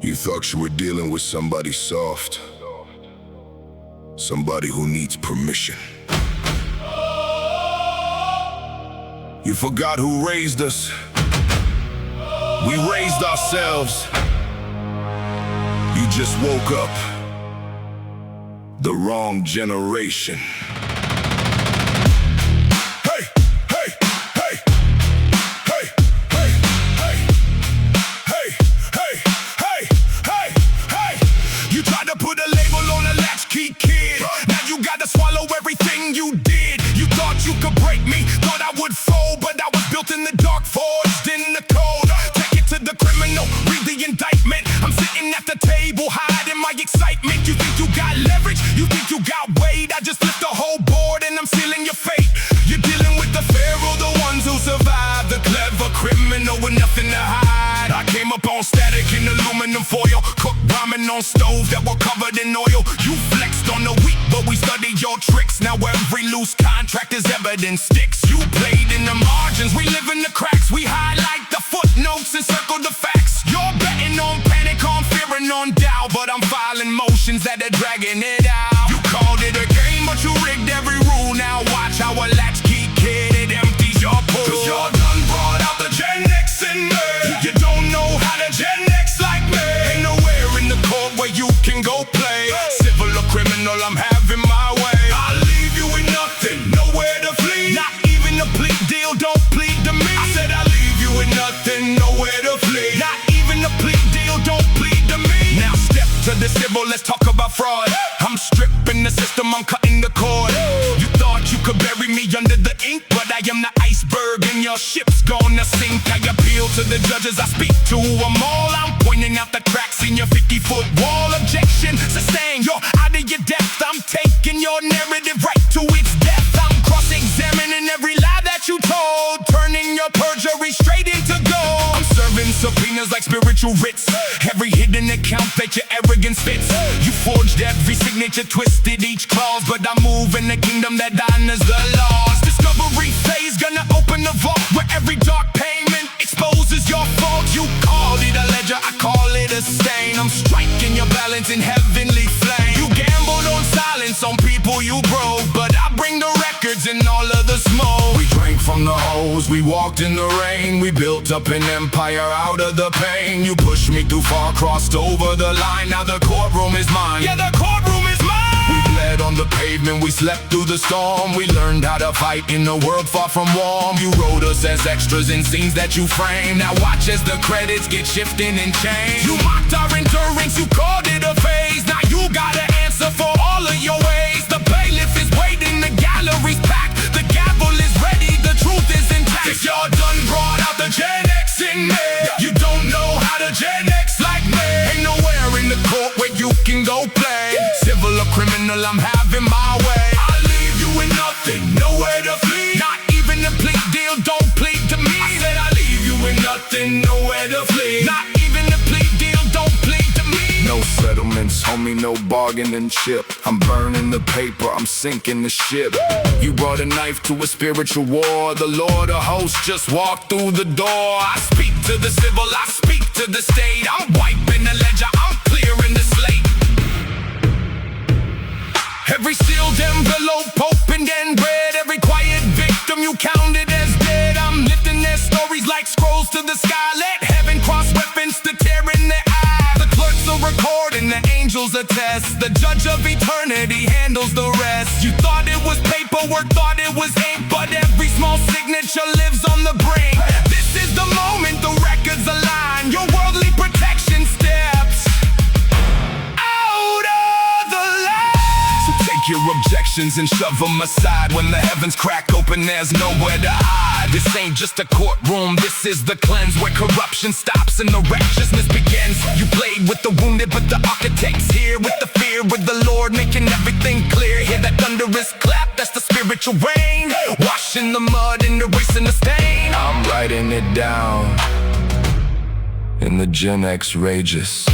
You thought you were dealing with somebody soft, somebody who needs permission. You forgot who raised us. We raised ourselves. You just woke up. The wrong generation. Hey, hey, hey, hey, hey, hey, hey, hey, hey, hey, hey. You tried to put a label on a latchkey kid. Now you gotta swallow everything you did. You thought you could break me, thought I would fold, but I was built in the dark, forged in the cold. Take it to the criminal, read the indictment. I'm sitting at the table, hiding my excitement. You think you got leverage? You think you got weight? I just lift the whole board and I'm sealing your fate. You're dealing with the pharaoh, the ones who survive, the clever criminal with nothing to hide. I came up on static in aluminum foil, cooked ramen on stoves that were covered in oil. You flexed on the weak, but we studied your tricks. Now every loose contract is evidence sticks. You played in the margins, we live in the cracks. We highlight the footnotes and circle the facts. You're betting on panic, on fear and on doubt, but I'm filing motions that are dragging it out. You called it a game, but you rigged every rule. Now watch how a latchkey kid, it empties your pool. Cause you're done brought out the Gen-X in me. You don't know how to Gen-X like me. Ain't nowhere in the court where you can go play. Civil or criminal, I'm having my way. I'll leave you with nothing, nowhere to flee. Not even a plea deal, don't plead to me. I said I'll leave you with nothing, nowhere to flee. Not even a plea deal, don't plead to me. Now step to the civil, let's talk about fraud. I'm stripping the system, I'm cutting the cord. You thought you could bury me under the ink, but I am the iceberg and your ship's gonna sink. I appeal to the judges, I speak to them all. I'm pointing out the cracks in your 50-foot wall. Objection, sustain, you're out of your depth. I'm taking your narrative right to its depth. I'm cross-examining every lie that you told, turning your perjury straight into gold. I'm serving subpoenas like spiritual writs, every hidden account that your arrogance fits. You forged every signature, twisted each clause, but I move in the kingdom that honors the laws. Discovery phase, gonna open the vault where every dark payment exposes your fault. You called it a ledger, I call it a stain. I'm striking your balance in heavenly flame. You gambled on silence, on people you broke, but I bring the records and all of the smoke. We drank from the hose, we walked in the rain. We built up an empire out of the pain. You pushed me too far, crossed over the line. Now the courtroom is mine. Yeah, the courtroom is mine. We bled on the pavement, we slept through the storm. We learned how to fight in a world far from warm. You wrote us as extras in scenes that you framed. Now watch as the credits get shifting and changed. You mocked our endurance, you called it a phase. Now you gotta answer for all of your ways. The bailiff is waiting, the gallery's packed. The gavel is ready, the truth is intact. If you're done brought out the Gen-X in me, you don't know how to Gen-X like me. Ain't nowhere in the court where you can go play. Civil or criminal, I'm having my way. I'll leave you with nothing, nowhere to flee. Not even a plea deal, don't plead to me. I said I'll leave you with nothing, nowhere to flee. Not even a plea deal, don't plead to me. No settlements, homie, no bargaining chip. I'm burning the paper, I'm sinking the ship. You brought a knife to a spiritual war. The Lord of hosts just walked through the door. I speak to the civil, I speak to the state. I'm wiping the ledger, I'm clearing the slate. Every sealed envelope opened and read. Every quiet victim you counted as dead. I'm lifting their stories like scrolls to the sky. Let heaven cross weapons to tear in their eyes. The clerks will record and the angels attest. The judge of eternity handles the rest. You thought it was paperwork, thought it was ink, but every small signature lives on the brink. This is the moment the records align. Your worldly protection steps out of the line. So take your objections and shove them aside. When the heavens crack open, there's nowhere to hide. This ain't just a courtroom, this is the cleanse, where corruption stops and the righteousness begins. You played with the wounded, but the architect's here with the fear of the Lord, making everything clear. Hear that thunderous clap, that's the spiritual rain, washing the mud and erasing the stain. I'm writing it down in the Gen-X-Registry.